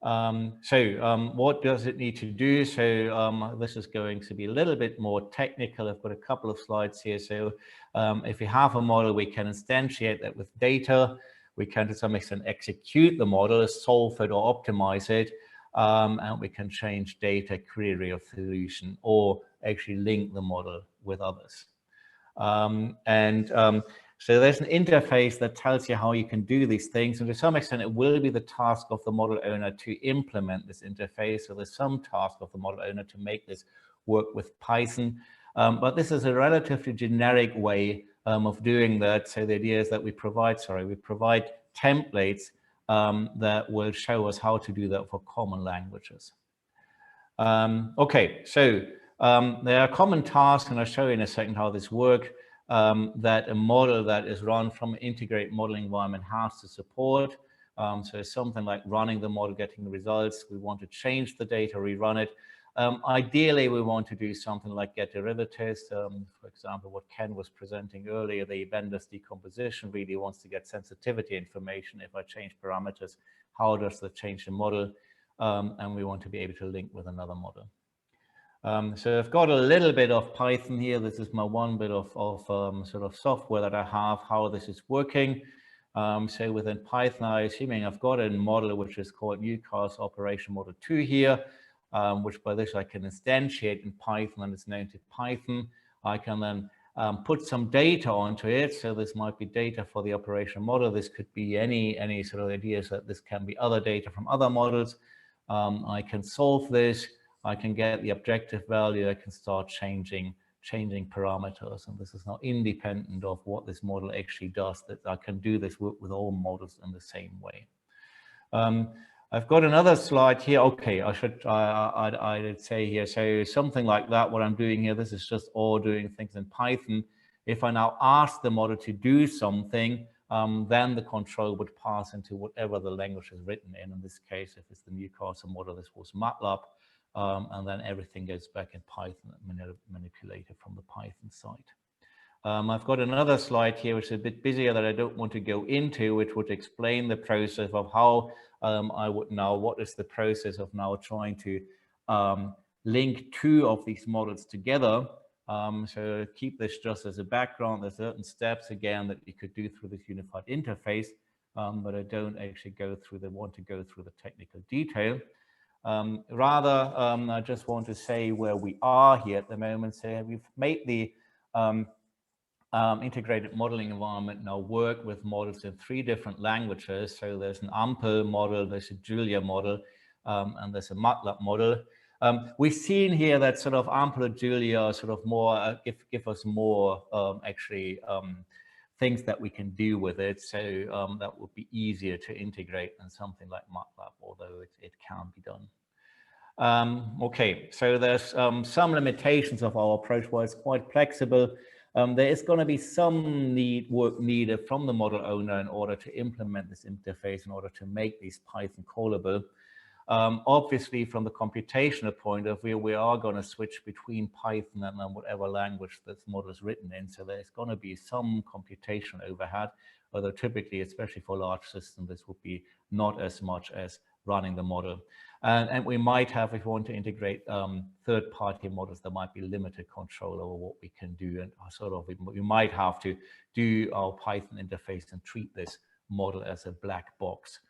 What does it need to do? So this is going to be a little bit more technical. I've got a couple of slides here. So if we have a model, we can instantiate that with data. We can to some extent execute the model, solve it or optimize it. And we can change data, query, or solution, or actually link the model with others. So there's an interface that tells you how you can do these things. And to some extent, it will be the task of the model owner to implement this interface. So there's some task of the model owner to make this work with Python. But this is a relatively generic way of doing that. So the idea is that we provide templates that will show us how to do that for common languages. Okay, so there are common tasks, and I'll show you in a second how this works, that a model that is run from an integrated modeling environment has to support. So something like running the model, getting the results. We want to change the data, rerun it. Ideally, we want to do something like get derivatives. For example, what Ken was presenting earlier, the Benders decomposition really wants to get sensitivity information. If I change parameters, how does that change the model? And we want to be able to link with another model. So I've got a little bit of Python here. This is my one bit of sort of software that I have, how this is working. So within Python, I'm assuming I've got a model which is called Newcastle Operation Model 2 here, which by this I can instantiate in Python, and it's known to Python. I can then put some data onto it. So this might be data for the operation model. This could be any sort of ideas that this can be other data from other models. I can solve this. I can get the objective value. I can start changing parameters, and this is now independent of what this model actually does, that I can do this with all models in the same way. I've got another slide here. Okay, I'd say here, so something like that, what I'm doing here, this is just all doing things in Python. If I now ask the model to do something, then the control would pass into whatever the language is written in. In this case, if it's the Newcastle model, this was MATLAB. And then everything goes back in Python, manipulated from the Python side. I've got another slide here, which is a bit busier that I don't want to go into, which would explain the process of how what is the process of now trying to link two of these models together. So keep this just as a background. There's certain steps, again, that you could do through this unified interface, but I don't actually want to go through the technical detail. I just want to say where we are here at the moment. So we've made the integrated modeling environment now work with models in 3 different languages. So there's an AMPL model, there's a Julia model, and there's a MATLAB model. We've seen here that sort of AMPL and Julia sort of more give us more things that we can do with it. So that would be easier to integrate than something like MATLAB, although it can be done. Okay, so there's some limitations of our approach where it's quite flexible. There is going to be some work needed from the model owner in order to implement this interface, in order to make these Python callable. Obviously, from the computational point of view, we are going to switch between Python and whatever language this model is written in. So there's going to be some computational overhead, although typically, especially for large systems, this would be not as much as running the model. And we might have, if we want to integrate third-party models, there might be limited control over what we can do, and sort of we might have to do our Python interface and treat this model as a black box,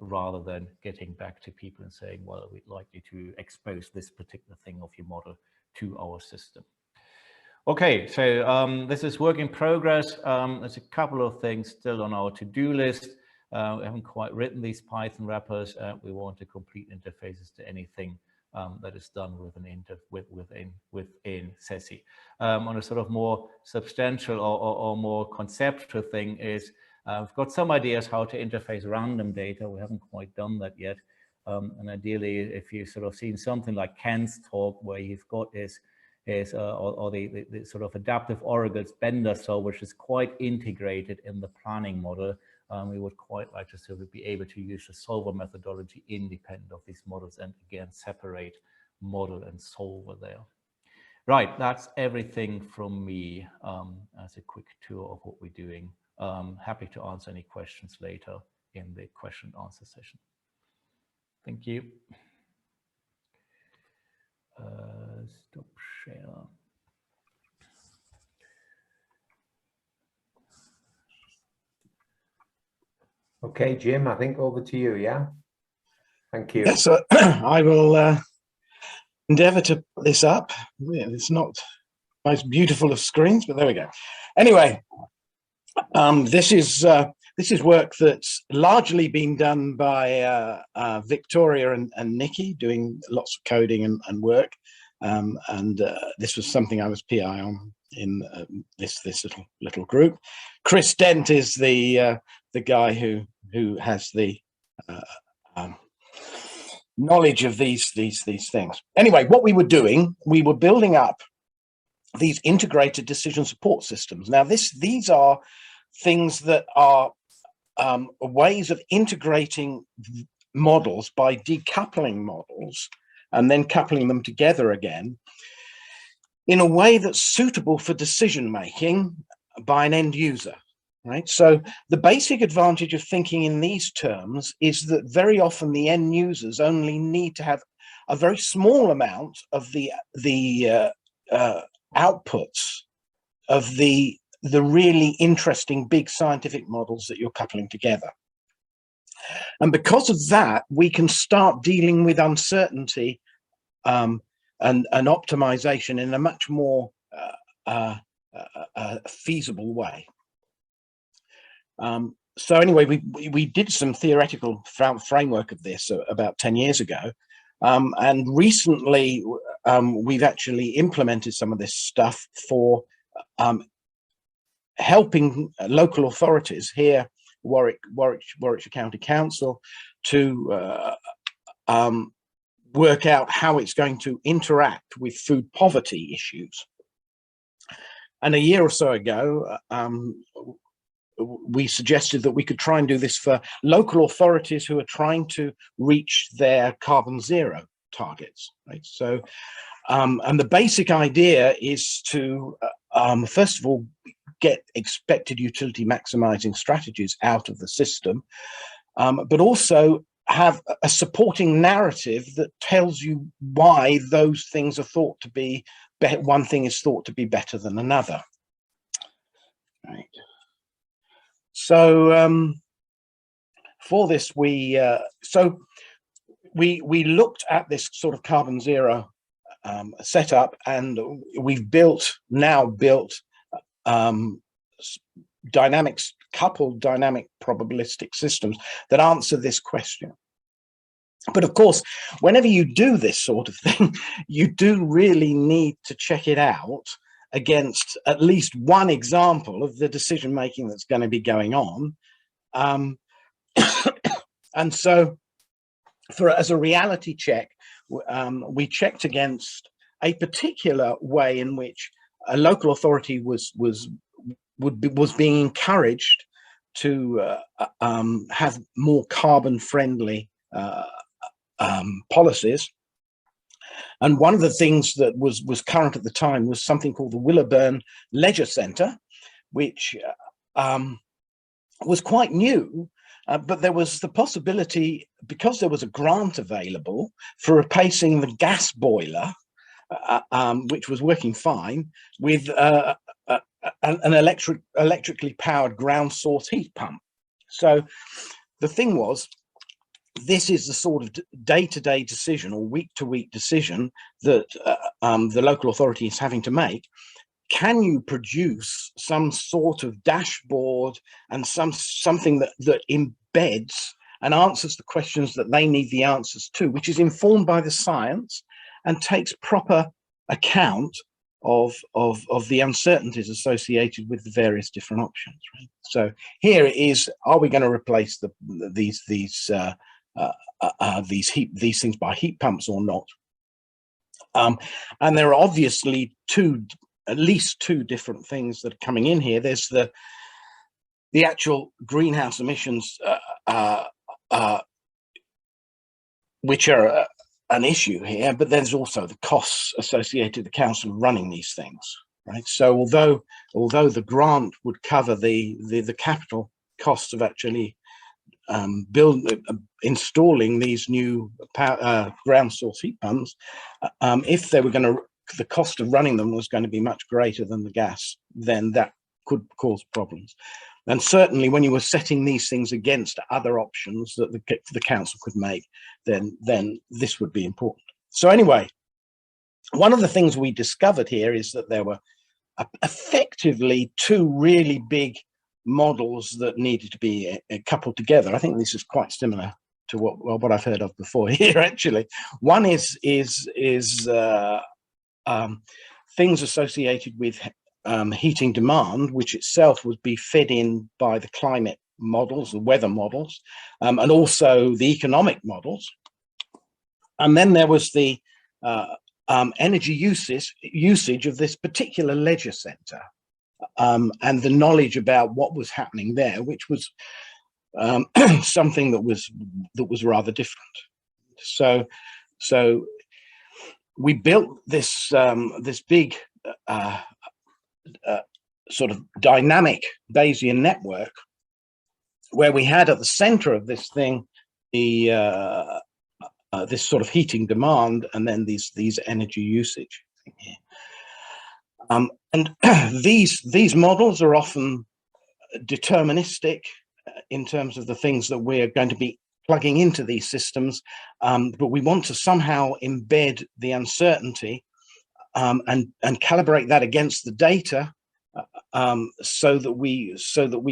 rather than getting back to people and saying, well, we'd like you to expose this particular thing of your model to our system. Okay, so this is work in progress. There's a couple of things still on our to-do list. We haven't quite written these Python wrappers. We want to complete interfaces to anything that is done within CESI. On a sort of more substantial or more conceptual thing is, I've got some ideas how to interface random data. We haven't quite done that yet. And ideally, if you've sort of seen something like Ken's talk, where you've got the sort of adaptive oracles Bender cell, which is quite integrated in the planning model, we would quite like to sort of be able to use the solver methodology independent of these models, and again, separate model and solver there. Right, that's everything from me as a quick tour of what we're doing. Happy to answer any questions later in the question and answer session. Thank you. Stop share. Okay, Jim, I think over to you, yeah? Thank you. Yes, so I will endeavour to put this up. It's not the most beautiful of screens, but there we go. Anyway, this is work that's largely been done by Victoria and Nikki, doing lots of coding and work. This was something I was PI on in this little group. Chris Dent is the guy who has the knowledge of these things. Anyway, what we were doing, we were building up these integrated decision support systems. Now, these are things that are ways of integrating models by decoupling models and then coupling them together again in a way that's suitable for decision making by an end user, right? So the basic advantage of thinking in these terms is that very often the end users only need to have a very small amount of the outputs of the really interesting big scientific models that you're coupling together. And because of that, we can start dealing with uncertainty and optimization in a much more feasible way. So anyway, we did some theoretical framework of this about 10 years ago. And recently, we've actually implemented some of this stuff for helping local authorities here, Warwickshire County Council, to work out how it's going to interact with food poverty issues. And a year or so ago, we suggested that we could try and do this for local authorities who are trying to reach their carbon zero targets, right? So, and the basic idea is to, first of all, get expected utility maximizing strategies out of the system, but also have a supporting narrative that tells you why those things are thought to be, one thing is thought to be better than another. Right. So for this, we looked at this sort of carbon zero setup, and we've now built coupled dynamic probabilistic systems that answer this question. But of course, whenever you do this sort of thing, you do really need to check it out against at least one example of the decision making that's going to be going on. And so as a reality check, we checked against a particular way in which a local authority was being encouraged to have more carbon friendly policies. And one of the things that was current at the time was something called the Willoughburn Leisure Centre, which was quite new, but there was the possibility, because there was a grant available for replacing the gas boiler, which was working fine, with an electrically powered ground source heat pump. So the thing was, this is the sort of day-to-day decision or week-to-week decision that the local authority is having to make. Can you produce some sort of dashboard and something that embeds and answers the questions that they need the answers to, which is informed by the science and takes proper account of the uncertainties associated with the various different options, right? So here it is: are we going to replace these things by heat pumps or not? And there are obviously at least two different things that are coming in here. There's the actual greenhouse emissions, which are an issue here, but there's also the costs associated with the council running these things, right? So although the grant would cover the capital costs of actually installing these new ground source heat pumps, if they were going to, the cost of running them was going to be much greater than the gas, then that could cause problems. And certainly when you were setting these things against other options that the council could make, then this would be important. So anyway, one of the things we discovered here is that there were effectively two really big models that needed to be coupled together. I think this is quite similar to what I've heard of before here, actually. One is things associated with heating demand, which itself would be fed in by the climate models, the weather models, and also the economic models. And then there was the energy usage of this particular leisure centre, and the knowledge about what was happening there, which was something that was rather different. So we built this this big sort of dynamic Bayesian network, where we had at the center of this thing the this sort of heating demand, and then these energy usage. And these models are often deterministic in terms of the things that we're going to be plugging into these systems, but we want to somehow embed the uncertainty and calibrate that against the data, so that we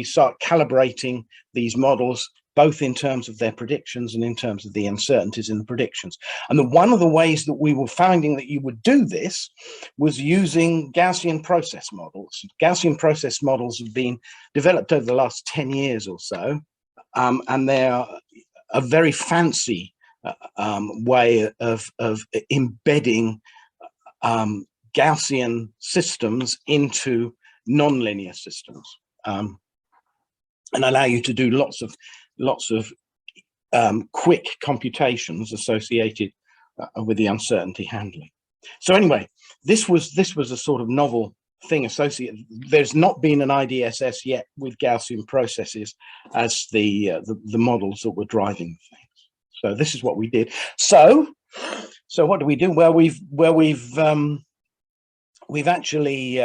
start calibrating these models both in terms of their predictions and in terms of the uncertainties in the predictions. And one of the ways that we were finding that you would do this was using Gaussian process models. Gaussian process models have been developed over the last 10 years or so, and they're a very fancy way of embedding Gaussian systems into nonlinear systems, and allow you to do lots of quick computations associated with the uncertainty handling. So anyway, this was a sort of novel thing associated. There's not been an IDSS yet with Gaussian processes as the models that were driving things. So this is what we did. So what do we do? Well, we've actually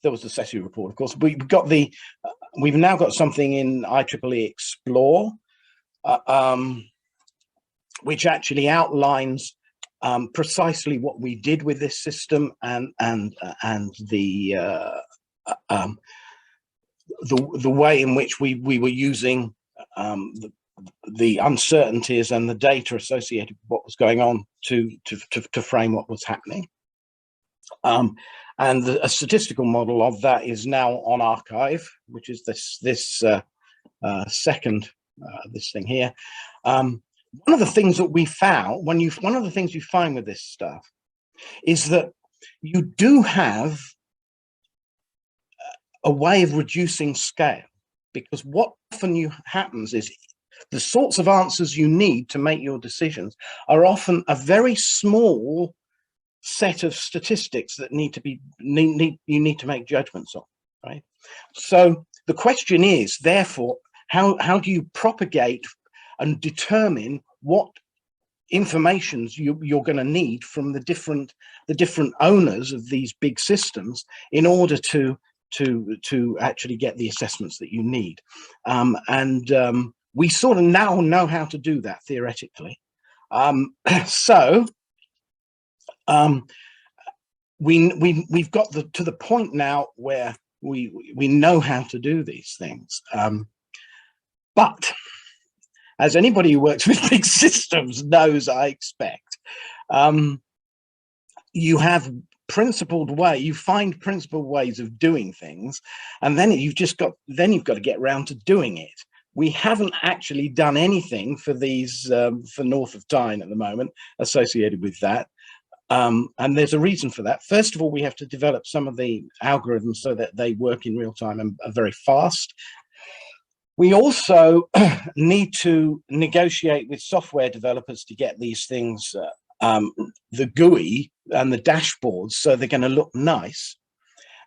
there was the CESI report, of course. We've now got something in IEEE Explore, which actually outlines precisely what we did with this system and the way in which we were using the uncertainties and the data associated with what was going on to frame what was happening. And a statistical model of that is now on archive, which is this second this thing here. One of the things that we found one of the things you find with this stuff is that you do have a way of reducing scale, because what often happens is the sorts of answers you need to make your decisions are often a very small set of statistics that you need to make judgments on, right? So the question is, therefore, how do you propagate and determine what informations you're going to need from the different owners of these big systems in order to actually get the assessments that you need? We sort of now know how to do that theoretically. We've got to the point now where we know how to do these things, but as anybody who works with big systems knows, I expect, you find principled ways of doing things, and then you've got to get around to doing it. We haven't actually done anything for these for North of Tyne at the moment associated with that. And there's a reason for that. First of all, we have to develop some of the algorithms so that they work in real time and are very fast. We also need to negotiate with software developers to get these things, the GUI and the dashboards, so they're going to look nice.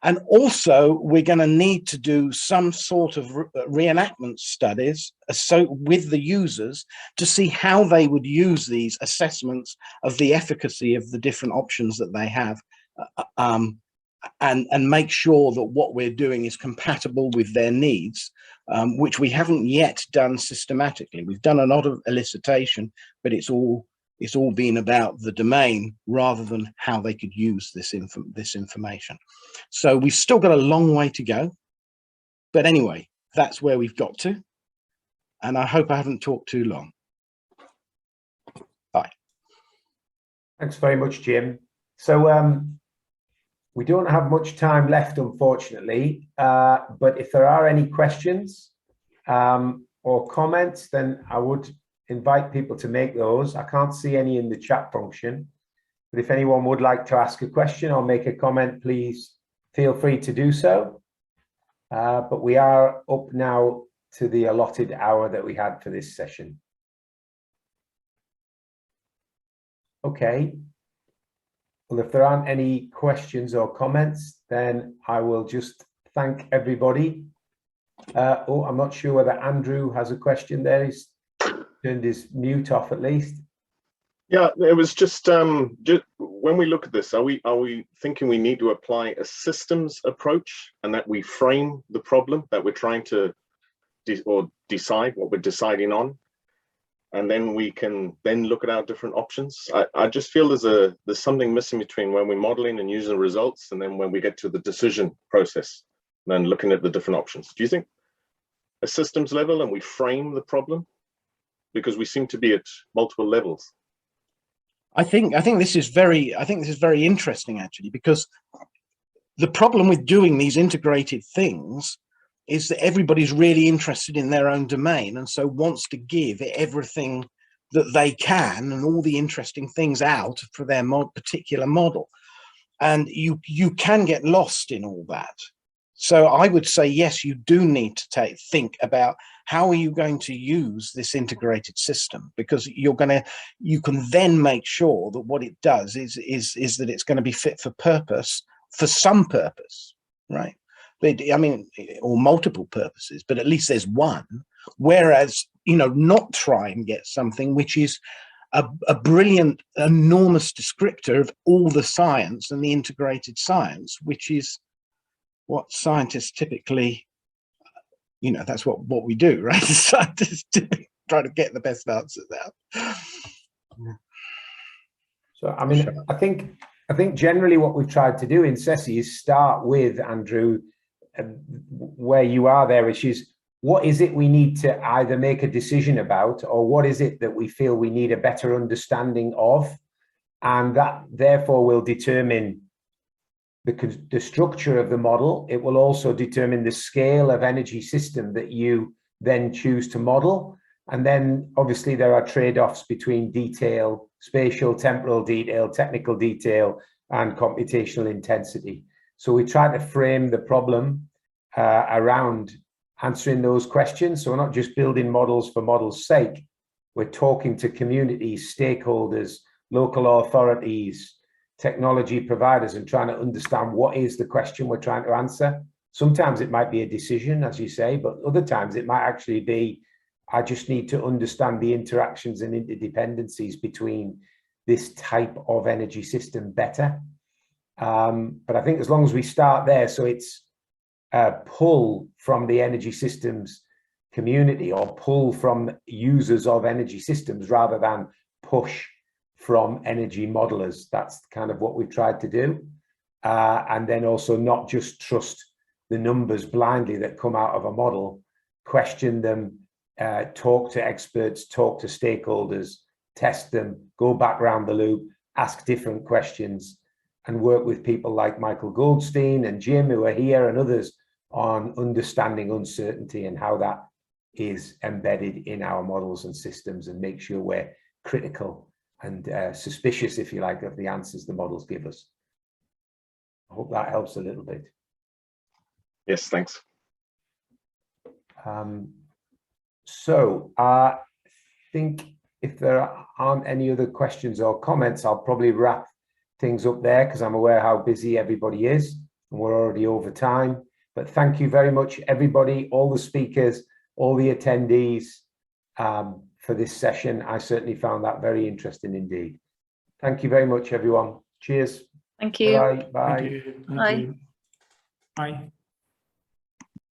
And also, we're going to need to do some sort of reenactment studies with the users to see how they would use these assessments of the efficacy of the different options that they have, and make sure that what we're doing is compatible with their needs, which we haven't yet done systematically. We've done a lot of elicitation, but it's all been about the domain rather than how they could use this information. So we've still got a long way to go, but anyway, that's where we've got to, and I hope I haven't talked too long. Bye. Thanks very much, Jim. So we don't have much time left, unfortunately, but if there are any questions or comments, then I would invite people to make those. I can't see any in the chat function, but if anyone would like to ask a question or make a comment, please feel free to do so. But we are up now to the allotted hour that we had for this session. Okay. Well, if there aren't any questions or comments, then I will just thank everybody. Oh, I'm not sure whether Andrew has a question there. He's turned his mute off at least. Yeah, it was just when we look at this, are we thinking we need to apply a systems approach, and that we frame the problem that we're trying to decide what we're deciding on, and then we can then look at our different options? I just feel there's something missing between when we're modeling and using the results, and then when we get to the decision process, and then looking at the different options. Do you think a systems level and we frame the problem, because we seem to be at multiple levels? I think this is very interesting, actually, because the problem with doing these integrated things is that everybody's really interested in their own domain, and so wants to give everything that they can and all the interesting things out for their particular model, and you can get lost in all that. So I would say, yes, you do need to think about how are you going to use this integrated system, because you can then make sure that what it does is that it's going to be fit for purpose, for some purpose, right? But, I mean, or multiple purposes, but at least there's one. Whereas, not try and get something which is a brilliant, enormous descriptor of all the science and the integrated science, which is what scientists typically, that's what we do, right? Scientists try to get the best answers out. So, I mean, I think generally what we've tried to do in CESI is start with, Andrew, where you are there, which is, what is it we need to either make a decision about, or what is it that we feel we need a better understanding of? And that therefore will determine the structure of the model. It will also determine the scale of energy system that you then choose to model. And then obviously there are trade-offs between detail, spatial, temporal detail, technical detail, and computational intensity. So we try to frame the problem around answering those questions. So we're not just building models for models' sake. We're talking to communities, stakeholders, local authorities, technology providers, and trying to understand what is the question we're trying to answer. Sometimes it might be a decision, as you say, but other times it might actually be, I just need to understand the interactions and interdependencies between this type of energy system better. But I think as long as we start there, so it's pull from the energy systems community, or pull from users of energy systems, rather than push from energy modelers. That's kind of what we've tried to do. And then also not just trust the numbers blindly that come out of a model, question them, talk to experts, talk to stakeholders, test them, go back around the loop, ask different questions, and work with people like Michael Goldstein and Jim, who are here, and others, on understanding uncertainty and how that is embedded in our models and systems, and make sure we're critical and suspicious, if you like, of the answers the models give us. I hope that helps a little bit. Yes, thanks. So I think if there aren't any other questions or comments, I'll probably wrap things up there, because I'm aware how busy everybody is and we're already over time. But thank you very much, everybody, all the speakers, all the attendees, for this session. I certainly found that very interesting indeed. Thank you very much, everyone. Cheers. Thank you. Bye. Bye. Thank you. Bye. Thank you. Bye.